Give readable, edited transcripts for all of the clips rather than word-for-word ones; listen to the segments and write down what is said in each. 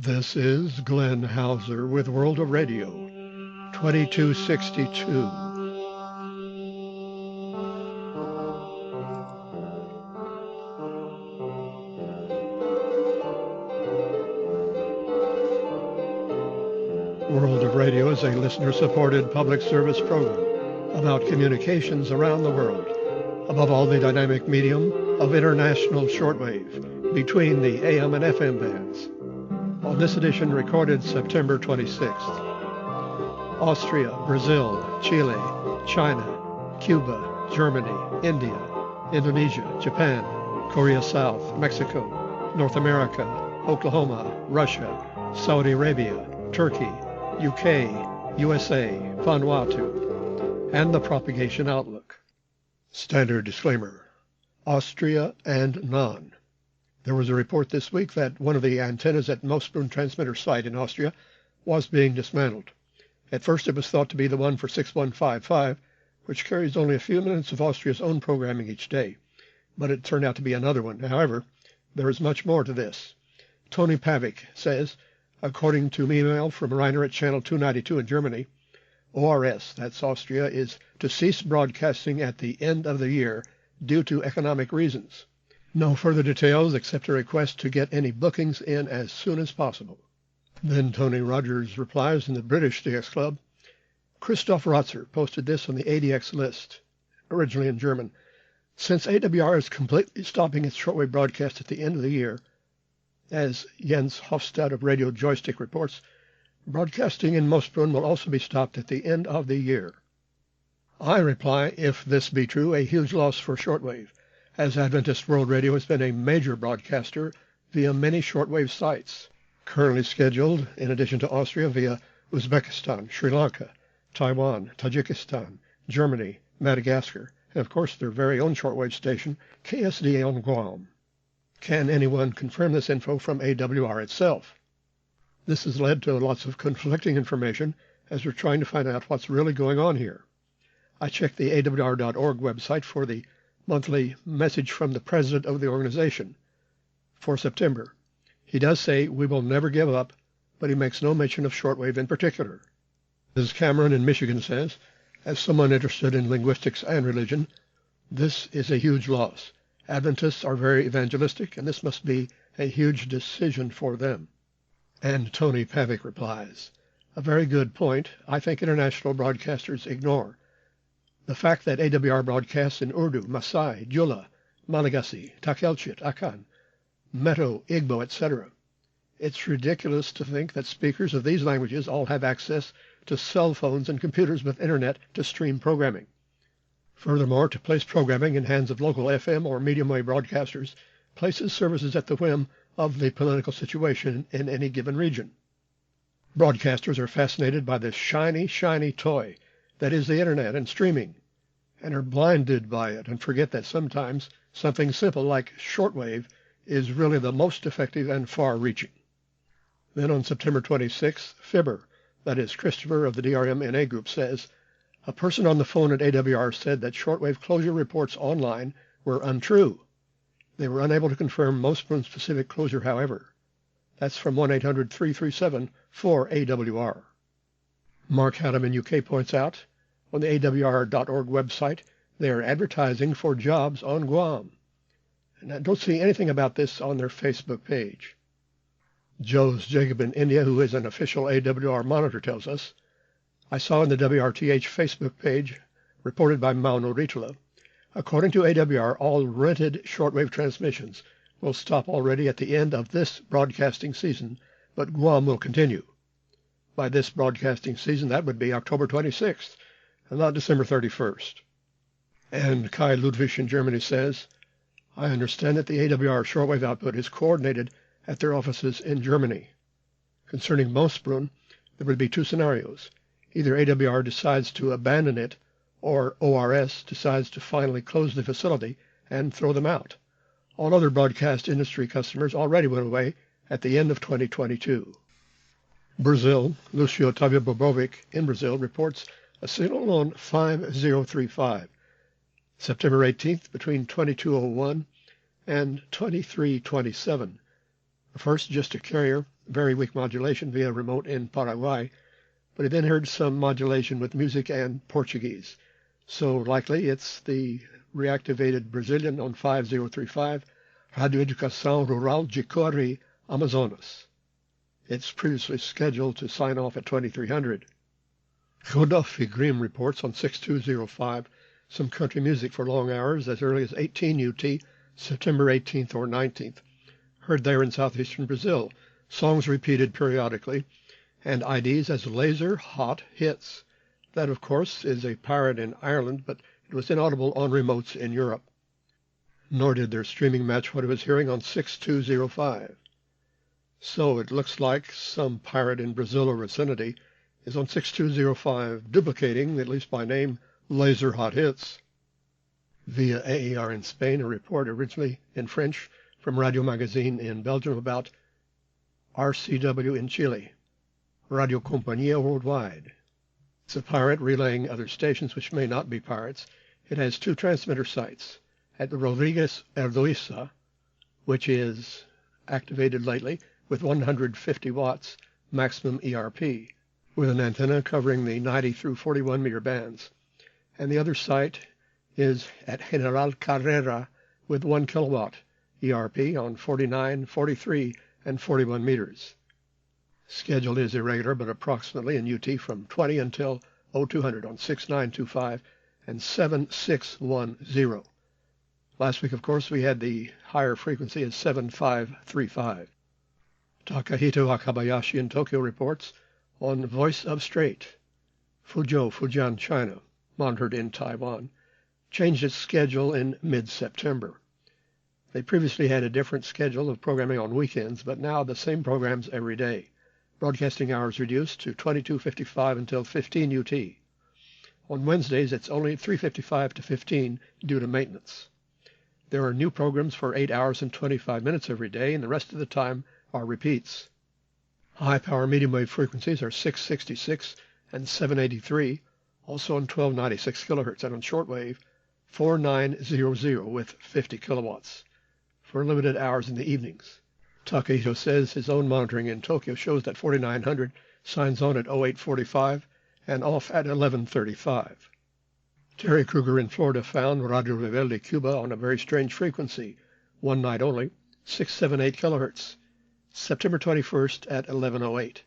This is Glenn Hauser with World of Radio, 2262. World of Radio is a listener-supported public service program about communications around the world, above all the dynamic medium of international shortwave between the AM and FM bands. On this edition recorded September 26th, Austria, Brazil, Chile, China, Cuba, Germany, India, Indonesia, Japan, Korea South, Mexico, North America, Oklahoma, Russia, Saudi Arabia, Turkey, UK, USA, Vanuatu, and the propagation outlook. Standard disclaimer: Austria and non. There was a report this week that one of the antennas at Moosbrunn transmitter site in Austria was being dismantled. At first it was thought to be the one for 6155, which carries only a few minutes of Austria's own programming each day, but it turned out to be another one. However, there is much more to this. Tony Pavik says, according to email from Reiner at Channel 292 in Germany, ORS, that's Austria, is to cease broadcasting at the end of the year due to economic reasons. No further details except a request to get any bookings in as soon as possible. Then Tony Rogers replies in the British DX Club. Christoph Rotzer posted this on the ADX list, originally in German. Since AWR is completely stopping its shortwave broadcast at the end of the year, as Jens Hofstad of Radio Joystick reports, broadcasting in Moosbrunn will also be stopped at the end of the year. I reply, if this be true, a huge loss for shortwave, as Adventist World Radio has been a major broadcaster via many shortwave sites, currently scheduled, in addition to Austria, via Uzbekistan, Sri Lanka, Taiwan, Tajikistan, Germany, Madagascar, and of course their very own shortwave station, KSDA on Guam. Can anyone confirm this info from AWR itself? This has led to lots of conflicting information as we're trying to find out what's really going on here. I checked the AWR.org website for the monthly message from the president of the organization for September. He does say we will never give up, but he makes no mention of shortwave in particular. As Cameron in Michigan says, as someone interested in linguistics and religion, this is a huge loss. Adventists are very evangelistic, and this must be a huge decision for them. And Tony Pavik replies, a very good point I think international broadcasters ignore. The fact that AWR broadcasts in Urdu, Maasai, Jula, Malagasy, Takelchit, Akan, Meto, Igbo, etc. It's ridiculous to think that speakers of these languages all have access to cell phones and computers with internet to stream programming. Furthermore, to place programming in hands of local FM or medium wave broadcasters places services at the whim of the political situation in any given region. Broadcasters are fascinated by this shiny, shiny toy that is the internet and streaming, and are blinded by it and forget that sometimes something simple like shortwave is really the most effective and far-reaching. Then on September 26th, Fibber, that is Christopher of the DRM-NA group, says, a person on the phone at AWR said that shortwave closure reports online were untrue. They were unable to confirm Moosbrunn-specific closure, however. That's from 1-800-337-4AWR. Mark Haddam in UK points out, on the AWR.org website, they are advertising for jobs on Guam. And I don't see anything about this on their Facebook page. Joe's Jacob in India, who is an official AWR monitor, tells us, I saw in the WRTH Facebook page, reported by Mauno Ritula, according to AWR, all rented shortwave transmissions will stop already at the end of this broadcasting season, but Guam will continue. By this broadcasting season, that would be October 26th, and not December 31st. And Kai Ludwig in Germany says, I understand that the AWR shortwave output is coordinated at their offices in Germany. Concerning Moosbrunn, there would be two scenarios. Either AWR decides to abandon it, or ORS decides to finally close the facility and throw them out. All other broadcast industry customers already went away at the end of 2022. Brazil, Lucio Tavio Bobovic in Brazil reports a signal on 5035, September 18th between 2201 and 2327. First, just a carrier, very weak modulation via remote in Paraguay, but he then heard some modulation with music and Portuguese. So likely it's the reactivated Brazilian on 5035, Radio Educação Rural Jiquari, Amazonas. It's previously scheduled to sign off at 2300. Rodolphe Grimm reports on 6205 some country music for long hours as early as 18 UT, September 18th or 19th. Heard there in southeastern Brazil, songs repeated periodically, and IDs as laser hot hits. That, of course, is a pirate in Ireland, but it was inaudible on remotes in Europe. Nor did their streaming match what it was hearing on 6205. So it looks like some pirate in Brazil or vicinity is on 6205, duplicating, at least by name, laser hot hits. Via AER in Spain, a report originally in French from Radio Magazine in Belgium about RCW in Chile, Radio Compañía Worldwide. It's a pirate relaying other stations which may not be pirates. It has two transmitter sites at the Rodriguez Erdoiza, which is activated lately with 150 watts maximum ERP, with an antenna covering the 90 through 41 meter bands. And the other site is at General Carrera with 1 kilowatt ERP on 49, 43, and 41 meters. Schedule is irregular, but approximately in UT from 20 until 0200 on 6925 and 7610. Last week, of course, we had the higher frequency as 7535. Takahito Akabayashi in Tokyo reports on Voice of Strait, Fuzhou, Fujian, China, monitored in Taiwan, changed its schedule in mid-September. They previously had a different schedule of programming on weekends, but now the same programs every day. Broadcasting hours reduced to 22:55 until 15 UT. On Wednesdays, it's only 3:55 to 15 due to maintenance. There are new programs for 8 hours and 25 minutes every day, and the rest of the time are repeats. High-power medium wave frequencies are 666 and 783, also on 1296 kilohertz, and on shortwave 4900 with 50 kilowatts for limited hours in the evenings. Takahito says his own monitoring in Tokyo shows that 4900 signs on at 0845 and off at 1135. Terry Kruger in Florida found Radio Rebelde Cuba on a very strange frequency, one night only, 678 kilohertz, September 21st at 1108.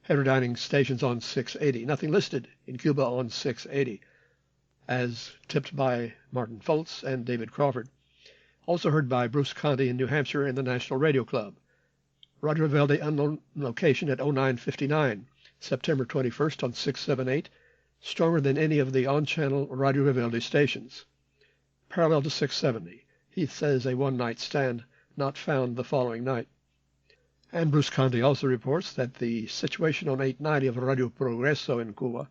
Heterodyning stations on 680. Nothing listed in Cuba on 680, as tipped by Martin Foltz and David Crawford. Also heard by Bruce Conti in New Hampshire in the National Radio Club. Radio Rebelde unknown location at 0959, September 21st on 678, stronger than any of the on-channel Radio Rebelde stations. Parallel to 670. He says a one-night stand not found the following night. And Bruce Conti also reports that the situation on 890 of Radio Progreso in Cuba,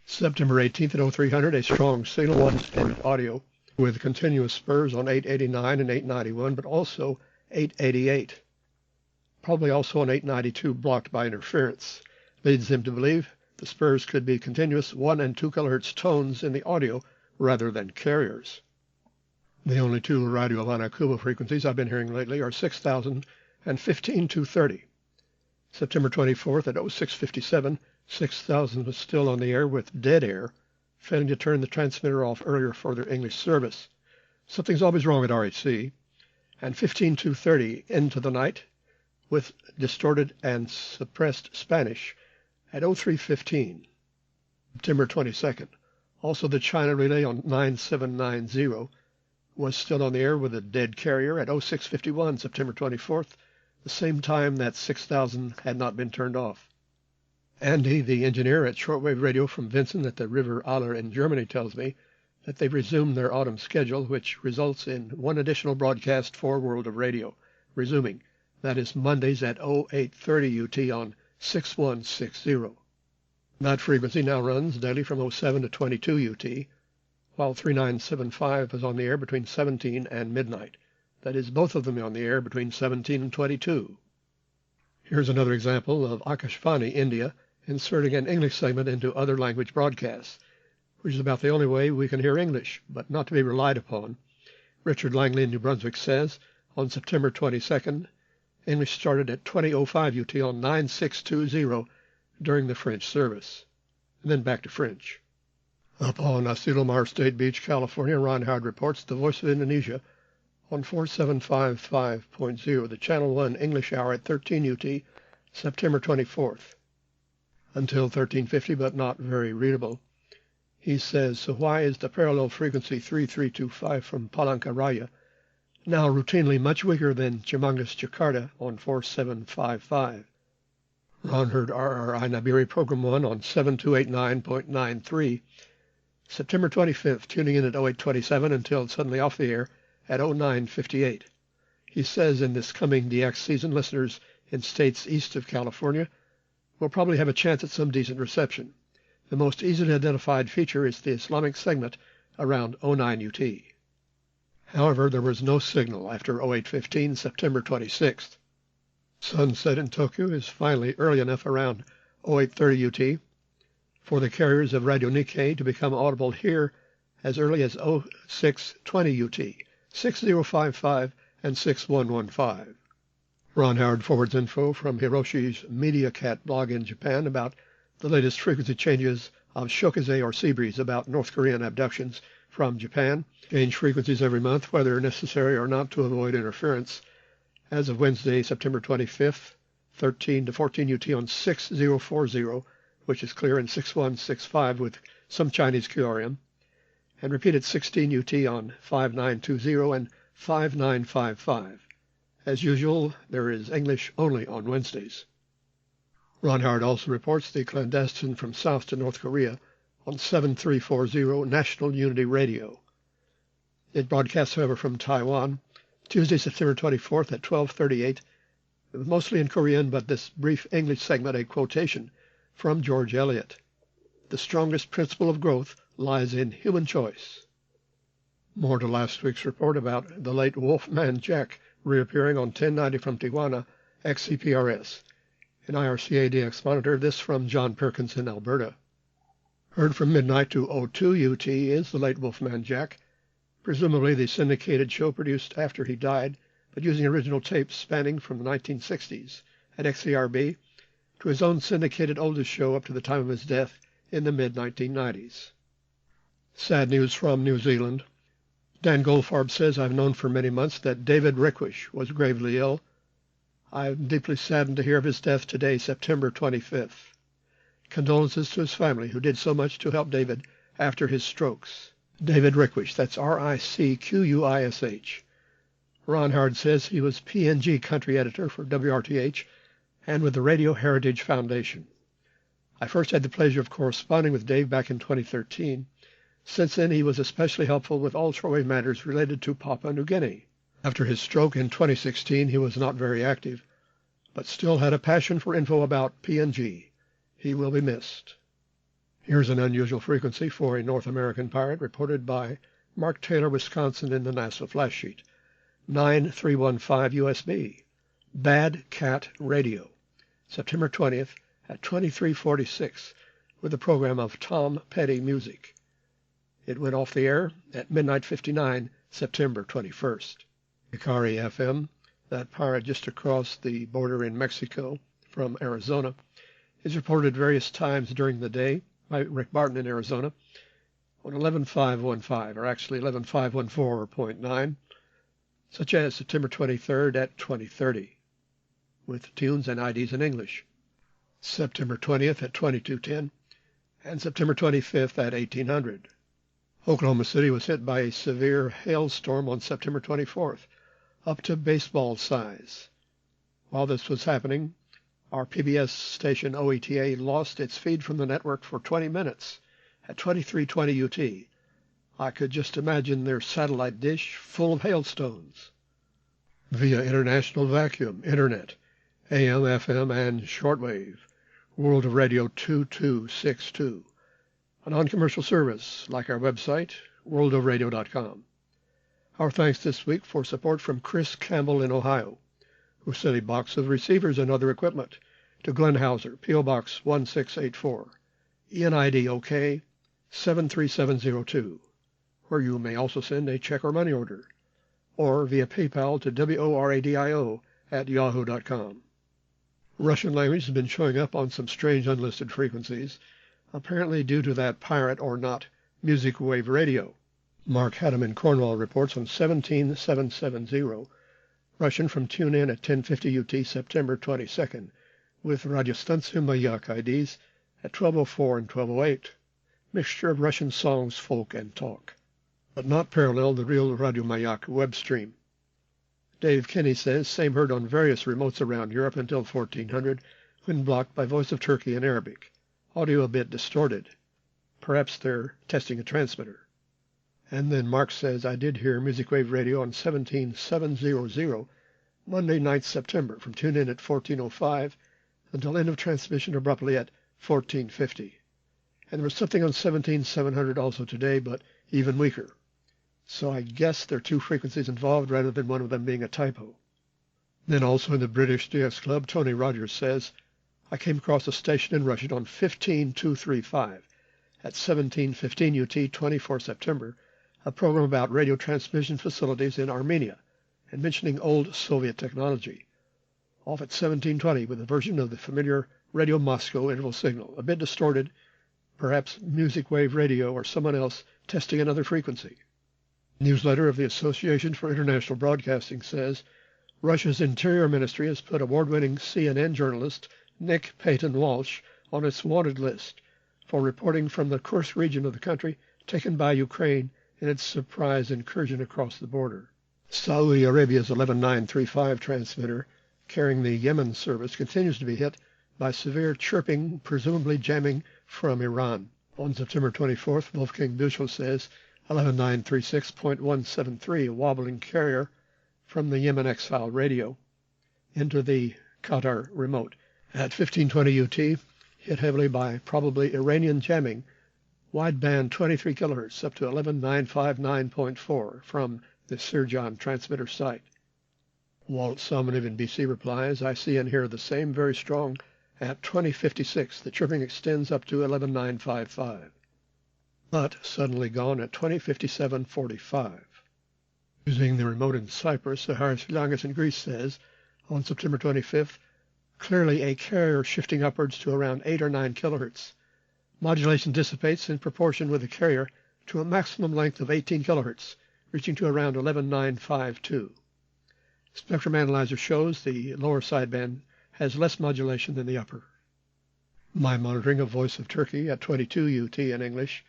September 18th at 0300, a strong signal, one-speed audio, with continuous spurs on 889 and 891, but also 888. Probably also on 892, blocked by interference. Leads him to believe the spurs could be continuous 1 and 2 kilohertz tones in the audio rather than carriers. The only two Radio Havana Cuba frequencies I've been hearing lately are 6000 and 15230. September 24th at 0657, 6000 was still on the air with dead air, failing to turn the transmitter off earlier for their English service. Something's always wrong at REC. And 15230 into the night with distorted and suppressed Spanish at 0315. September 22nd. Also the China relay on 9790 was still on the air with a dead carrier at 0651, September 24th, the same time that 6000 had not been turned off. Andy, the engineer at shortwave radio from Vincent at the River Aller in Germany, tells me that they've resumed their autumn schedule, which results in one additional broadcast for World of Radio, resuming. That is Mondays at 0830 UT on 6160. That frequency now runs daily from 07 to 22 UT, while 3975 is on the air between 17 and midnight. That is, both of them on the air between 17 and 22. Here's another example of Akashvani, India, inserting an English segment into other language broadcasts, which is about the only way we can hear English, but not to be relied upon. Richard Langley in New Brunswick says, on September 22nd, English started at 20:05 UT on 9620 during the French service, and then back to French. Up on Asilomar State Beach, California, Ron Howard reports the Voice of Indonesia on 4755.0, the Channel 1 English hour at 13 UT, September 24th. Until 1350, but not very readable. He says, so why is the parallel frequency 3325 from Palangkaraya now routinely much weaker than Chimangas Jakarta on 4755? Ron heard RRI Nabiri Program 1 on 7289.93, September 25th, tuning in at 0827 until suddenly off the air at 0958. He says in this coming DX season, listeners in states east of California will probably have a chance at some decent reception. The most easily identified feature is the Islamic segment around 09 UT. However, there was no signal after 0815, September 26th. Sunset in Tokyo is finally early enough around 0830 UT for the carriers of Radio Nikkei to become audible here as early as 0620 UT, 6055 and 6115. Ron Howard forwards info from Hiroshi's MediaCat blog in Japan about the latest frequency changes of Shokuzei or sea breeze about North Korean abductions from Japan. Change frequencies every month, whether necessary or not, to avoid interference. As of Wednesday, September 25th, 13 to 14 UT on 6040, which is clear, and 6165 with some Chinese QRM, and repeat at 16 UT on 5920 and 5955. As usual, there is English only on Wednesdays. Ron Howard also reports the clandestine from South to North Korea on 7340 National Unity Radio. It broadcasts, however, from Taiwan, Tuesday, September 24th at 12:38, mostly in Korean, but this brief English segment a quotation from George Eliot. The strongest principle of growth lies in human choice. More to last week's report about the late Wolfman Jack reappearing on 1090 from Tijuana, XCPRS. An IRCA DX monitor, this from John Perkins in Alberta. Heard from midnight to 02 UT is the late Wolfman Jack, presumably the syndicated show produced after he died, but using original tapes spanning from the 1960s at XCRB to his own syndicated oldest show up to the time of his death in the mid-1990s. Sad news from New Zealand. Dan Goldfarb says, I've known for many months that David Reckwish was gravely ill. I'm deeply saddened to hear of his death today, September 25th. Condolences to his family, who did so much to help David after his strokes. David Reckwish, that's Ricquish. Ron Howard says he was PNG country editor for WRTH and with the Radio Heritage Foundation. I first had the pleasure of corresponding with Dave back in 2013. Since then, he was especially helpful with ultrawave matters related to Papua New Guinea. After his stroke in 2016, he was not very active, but still had a passion for info about PNG. He will be missed. Here's an unusual frequency for a North American pirate reported by Mark Taylor, Wisconsin, in the NASA flash sheet. 9315 USB. Bad Cat Radio. September 20th at 2346 with a program of Tom Petty music. It went off the air at midnight 59, September 21st. Ikari FM, that pirate just across the border in Mexico from Arizona, is reported various times during the day by Rick Barton in Arizona on 11515, or actually 11514.9, such as September 23rd at 2030, with tunes and IDs in English. September 20th at 2210, and September 25th at 1800. Oklahoma City was hit by a severe hailstorm on September 24th, up to baseball size. While this was happening, our PBS station OETA lost its feed from the network for 20 minutes at 2320 UT. I could just imagine their satellite dish full of hailstones. Via International Vacuum, Internet, AM, FM, and shortwave, World of Radio 2262. A non-commercial service like our website, worldofradio.com. Our thanks this week for support from Chris Campbell in Ohio, who sent a box of receivers and other equipment to Glenn Hauser, P.O. Box 1684, ENID OK 73702, where you may also send a check or money order, or via PayPal to WORADIO @yahoo.com. Russian language has been showing up on some strange unlisted frequencies, apparently due to that pirate or not music wave radio. Mark Haddam in Cornwall reports on 17770, Russian from TuneIn at 1050 UT September 22nd, with Radiostancja Mayak IDs at 1204 and 1208. Mixture of Russian songs, folk, and talk, but not parallel the real Radio Mayak web stream. Dave Kenny says same heard on various remotes around Europe until 1400, when blocked by Voice of Turkey in Arabic. Audio a bit distorted. Perhaps they're testing a transmitter. And then Mark says, I did hear Music Wave Radio on 17700, Monday 9th September, from TuneIn at 1405 until end of transmission abruptly at 1450. And there was something on 17700 also today, but even weaker. So I guess there are two frequencies involved rather than one of them being a typo. Then also in the British DS Club, Tony Rogers says, I came across a station in Russian on 15235 at 1715 UT 24 September, a program about radio transmission facilities in Armenia and mentioning old Soviet technology. Off at 1720 with a version of the familiar Radio Moscow interval signal, a bit distorted, perhaps Music Wave Radio or someone else testing another frequency. Newsletter of the Association for International Broadcasting says, Russia's Interior Ministry has put award-winning CNN journalist Nick Payton Walsh on its wanted list for reporting from the Kursk region of the country taken by Ukraine in its surprise incursion across the border. Saudi Arabia's 11935 transmitter carrying the Yemen service continues to be hit by severe chirping, presumably jamming from Iran. On September 24th, Wolfgang Büchel says 11936.173, a wobbling carrier from the Yemen Exile radio into the Qatar remote. At 1520 UT, hit heavily by probably Iranian jamming, wideband 23 kHz up to 11959.4 from the Sirjan transmitter site. Walt Salmonev in BC replies, I see and hear the same very strong at 2056. The chirping extends up to 11955. But suddenly gone at 2057.45. Using the remote in Cyprus, Zaharis Langas in Greece says, on September 25th, clearly a carrier shifting upwards to around 8 or 9 kHz. Modulation dissipates in proportion with the carrier to a maximum length of 18 kHz, reaching to around 11952. Spectrum analyzer shows the lower sideband has less modulation than the upper. My monitoring of Voice of Turkey at 22 UT in English,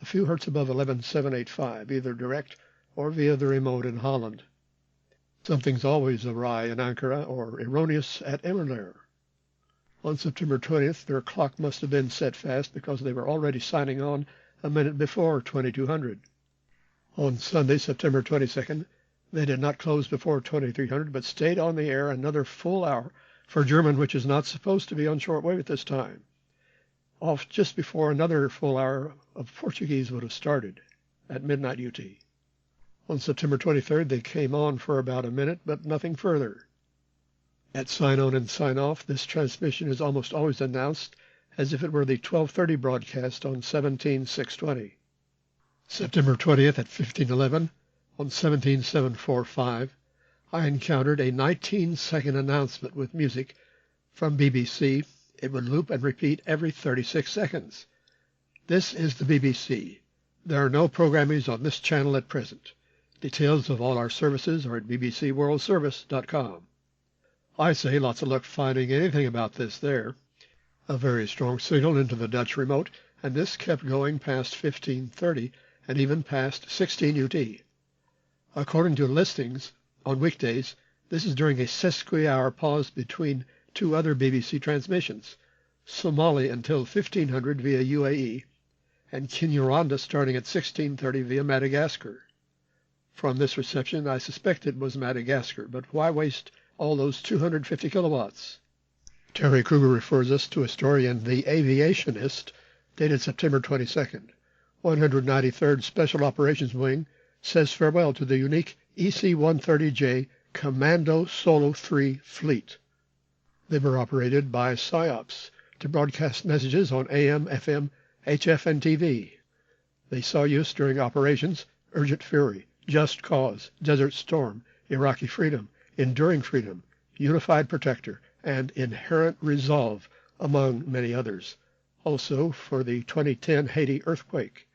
a few hertz above 11785, either direct or via the remote in Holland. Something's always awry in Ankara or erroneous at Emirler. On September 20th, their clock must have been set fast because they were already signing on a minute before 2200. On Sunday, September 22nd, they did not close before 2300, but stayed on the air another full hour for German, which is not supposed to be on shortwave at this time, off just before another full hour of Portuguese would have started at midnight UT. On September 23rd, they came on for about a minute, but nothing further. At sign-on and sign-off, this transmission is almost always announced as if it were the 1230 broadcast on 17620. September 20th at 1511, on 17745, I encountered a 19-second announcement with music from BBC. It would loop and repeat every 36 seconds. This is the BBC. There are no programmings on this channel at present. Details of all our services are at bbcworldservice.com. I say lots of luck finding anything about this there. A very strong signal into the Dutch remote, and this kept going past 1530 and even past 16 UT. According to listings, on weekdays, this is during a sesqui-hour pause between two other BBC transmissions, Somali until 1500 via UAE, and Kinyarwanda starting at 1630 via Madagascar. From this reception, I suspect it was Madagascar, but why waste all those 250 kilowatts? Terry Kruger refers us to a story in The Aviationist, dated September 22nd. 193rd Special Operations Wing says farewell to the unique EC-130J Commando Solo 3 fleet. They were operated by PSYOPs to broadcast messages on AM, FM, HF, and TV. They saw use during operations Urgent Fury, Just Cause, Desert Storm, Iraqi Freedom, Enduring Freedom, unified protector, and inherent resolve, among many others. Also for the 2010 Haiti earthquake.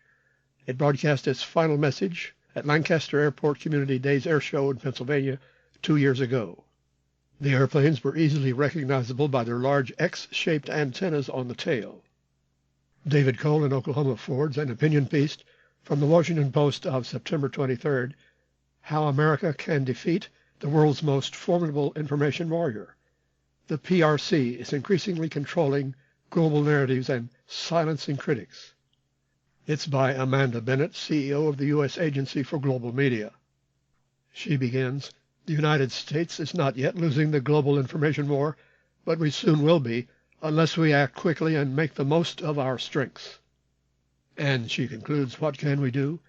It broadcast its final message at Lancaster Airport Community Days Air Show in Pennsylvania 2 years ago. The airplanes were easily recognizable by their large X-shaped antennas on the tail. David Cole in Oklahoma forwards an opinion piece from the Washington Post of September 23rd, How America Can Defeat the World's Most Formidable Information Warrior. The PRC is increasingly controlling global narratives and silencing critics. It's by Amanda Bennett, CEO of the U.S. Agency for Global Media. She begins, the United States is not yet losing the global information war, but we soon will be unless we act quickly and make the most of our strengths. And she concludes, what can we do?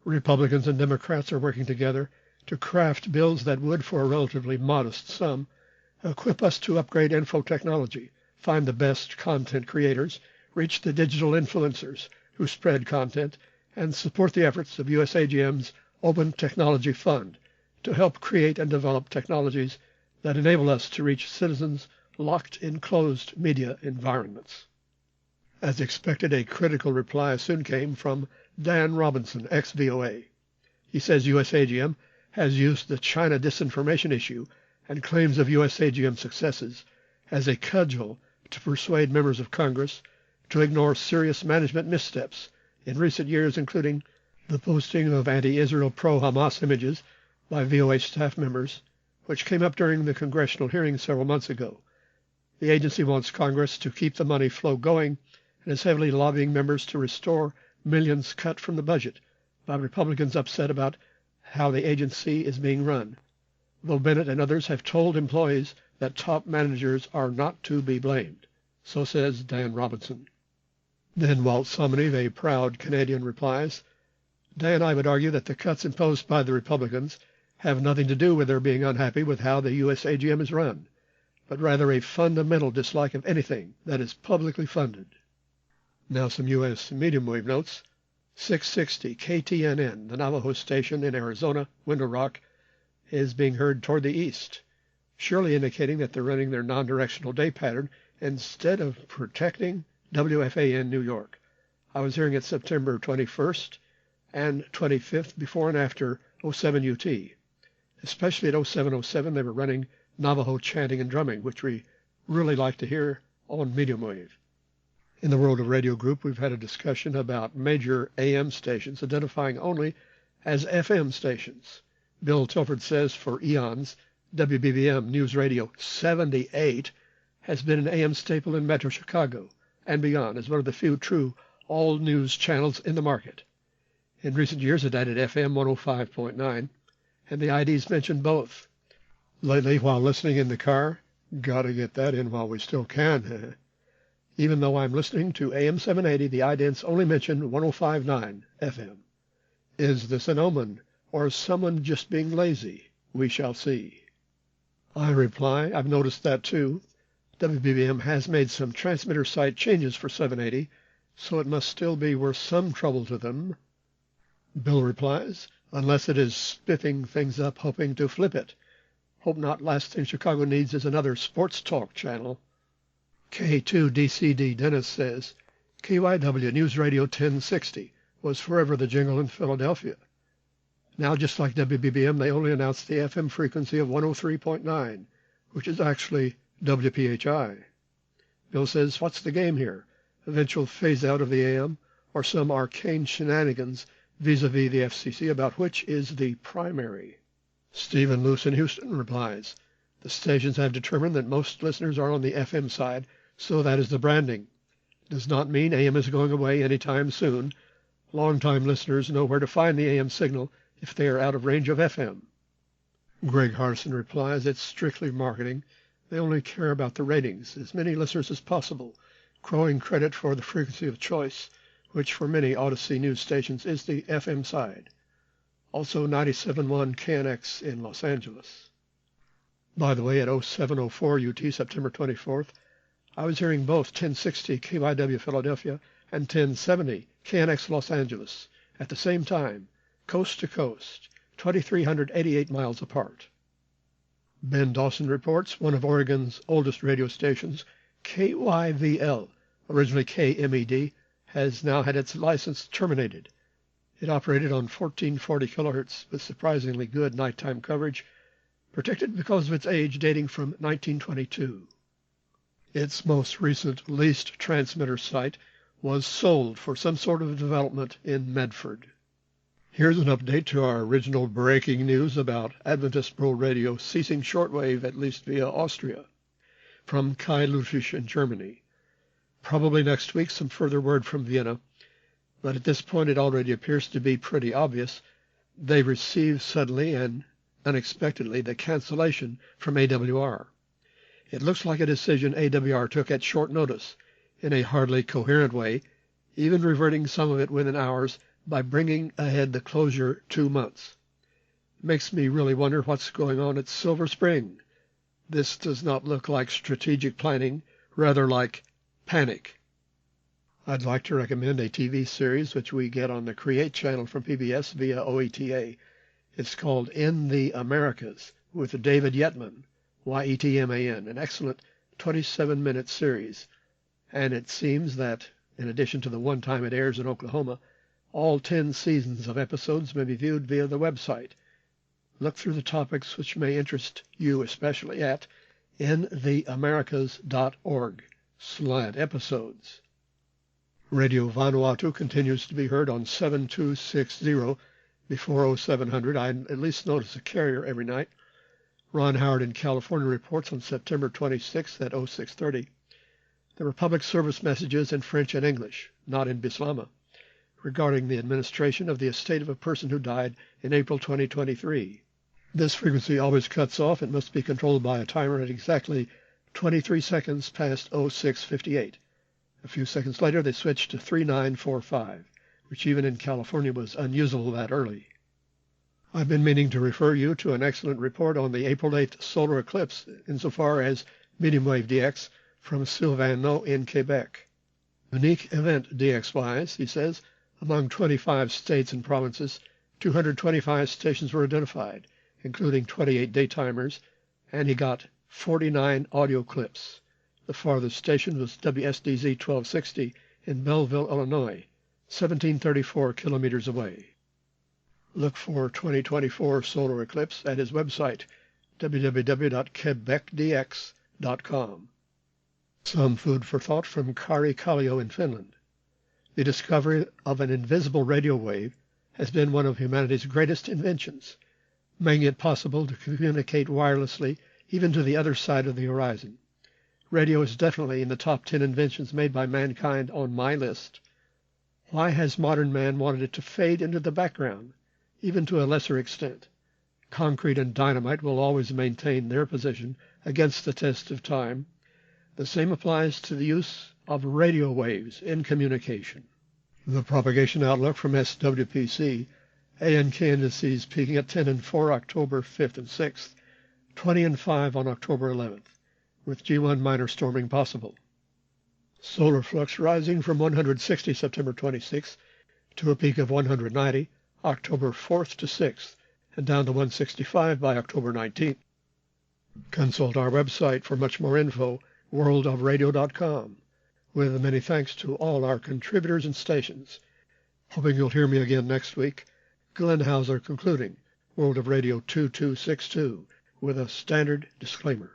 Republicans and Democrats are working together to craft bills that would, for a relatively modest sum, equip us to upgrade info technology, find the best content creators, reach the digital influencers who spread content, and support the efforts of USAGM's Open Technology Fund to help create and develop technologies that enable us to reach citizens locked in closed media environments. As expected, a critical reply soon came from Dan Robinson, ex-VOA. He says USAGM has used the China disinformation issue and claims of USAGM successes as a cudgel to persuade members of Congress to ignore serious management missteps in recent years, including the posting of anti-Israel pro-Hamas images by VOA staff members, which came up during the congressional hearing several months ago. The agency wants Congress to keep the money flow going and is heavily lobbying members to restore millions cut from the budget by Republicans upset about how the agency is being run, though Bennett and others have told employees that top managers are not to be blamed. So says Dan Robinson. Then Walt Sumney, a proud Canadian, replies, Dan, I would argue that the cuts imposed by the Republicans have nothing to do with their being unhappy with how the USAGM is run, but rather a fundamental dislike of anything that is publicly funded. Now some U.S. medium wave notes. 660 KTNN, the Navajo station in Arizona, Window Rock, is being heard toward the east, surely indicating that they're running their non-directional day pattern instead of protecting WFAN New York. I was hearing it September 21st and 25th before and after 07 UT. Especially at 0707, they were running Navajo chanting and drumming, which we really like to hear on medium wave. In the World of Radio group, we've had a discussion about major AM stations identifying only as FM stations. Bill Tilford says for eons, WBBM News Radio 78 has been an AM staple in Metro Chicago and beyond as one of the few true all-news channels in the market. In recent years, it added FM 105.9, and the IDs mentioned both. Lately, while listening in the car, gotta get that in while we still can. Even though I'm listening to AM 780, the idents only mention 105.9 FM. Is this an omen, or is someone just being lazy? We shall see. I reply, I've noticed that too. WBBM has made some transmitter site changes for 780, so it must still be worth some trouble to them. Bill replies, unless it is spiffing things up hoping to flip it. Hope not. Last thing Chicago needs is another sports talk channel. K2DCD Dennis says, KYW News Radio 1060 was forever the jingle in Philadelphia. Now, just like WBBM, they only announced the FM frequency of 103.9, which is actually WPHI. Bill says, what's the game here? Eventual phase out of the AM, or some arcane shenanigans vis-a-vis the FCC about which is the primary? Stephen Luce in Houston replies, the stations have determined that most listeners are on the FM side, so that is the branding. Does not mean AM is going away anytime soon. Long-time listeners know where to find the AM signal if they are out of range of FM. Greg Harson replies, it's strictly marketing. They only care about the ratings, as many listeners as possible, crowing credit for the frequency of choice, which for many Odyssey news stations is the FM side. Also 97.1 KNX in Los Angeles. By the way, at 0704 UT, September 24th, I was hearing both 1060 KYW Philadelphia and 1070 KNX Los Angeles at the same time, coast to coast, 2,388 miles apart. Ben Dawson reports one of Oregon's oldest radio stations, KYVL, originally KMED, has now had its license terminated. It operated on 1440 kilohertz with surprisingly good nighttime coverage, protected because of its age dating from 1922. Its most recent leased transmitter site was sold for some sort of development in Medford. Here's an update to our original breaking news about Adventist World Radio ceasing shortwave, at least via Austria, from Kai Ludwig in Germany. Probably next week some further word from Vienna, but at this point it already appears to be pretty obvious. They received suddenly and unexpectedly the cancellation from AWR. It looks like a decision AWR took at short notice in a hardly coherent way, even reverting some of it within hours by bringing ahead the closure 2 months. It makes me really wonder what's going on at Silver Spring. This does not look like strategic planning, rather like panic. I'd like to recommend a TV series which we get on the Create channel from PBS via OETA. It's called In the Americas with David Yetman, Yetman, an excellent 27-minute series. And it seems that, in addition to the one time it airs in Oklahoma, all 10 seasons of episodes may be viewed via the website. Look through the topics which may interest you especially at intheamericas.org/episodes. Radio Vanuatu continues to be heard on 7260 before 0700. I at least notice a carrier every night. Ron Howard in California reports on September 26th at 0630. There were public service messages in French and English, not in Bislama, regarding the administration of the estate of a person who died in April 2023. This frequency always cuts off and must be controlled by a timer at exactly 23 seconds past 0658. A few seconds later, they switched to 3945, which even in California was unusable that early. I've been meaning to refer you to an excellent report on the April 8th solar eclipse insofar as medium wave DX from Sylvain No in Quebec. Unique event DX-wise, he says, among 25 states and provinces, 225 stations were identified, including 28 daytimers, and he got 49 audio clips. The farthest station was WSDZ 1260 in Belleville, Illinois, 1734 kilometers away. Look for 2024 solar eclipse at his website, www.quebecdx.com. Some food for thought from Kari Kallio in Finland. The discovery of an invisible radio wave has been one of humanity's greatest inventions, making it possible to communicate wirelessly even to the other side of the horizon. Radio is definitely in the top 10 inventions made by mankind on my list. Why has modern man wanted it to fade into the background, even to a lesser extent? Concrete and dynamite will always maintain their position against the test of time. The same applies to the use of radio waves in communication. The propagation outlook from SWPC, ANK indices peaking at 10 and 4 October 5th and 6th, 20 and 5 on October 11th, with G1 minor storming possible. Solar flux rising from 160 September 26th to a peak of 190 October 4th to 6th, and down to 165 by October 19th. Consult our website for much more info, worldofradio.com, with many thanks to all our contributors and stations. Hoping you'll hear me again next week. Glenn Hauser concluding World of Radio 2262 with a standard disclaimer.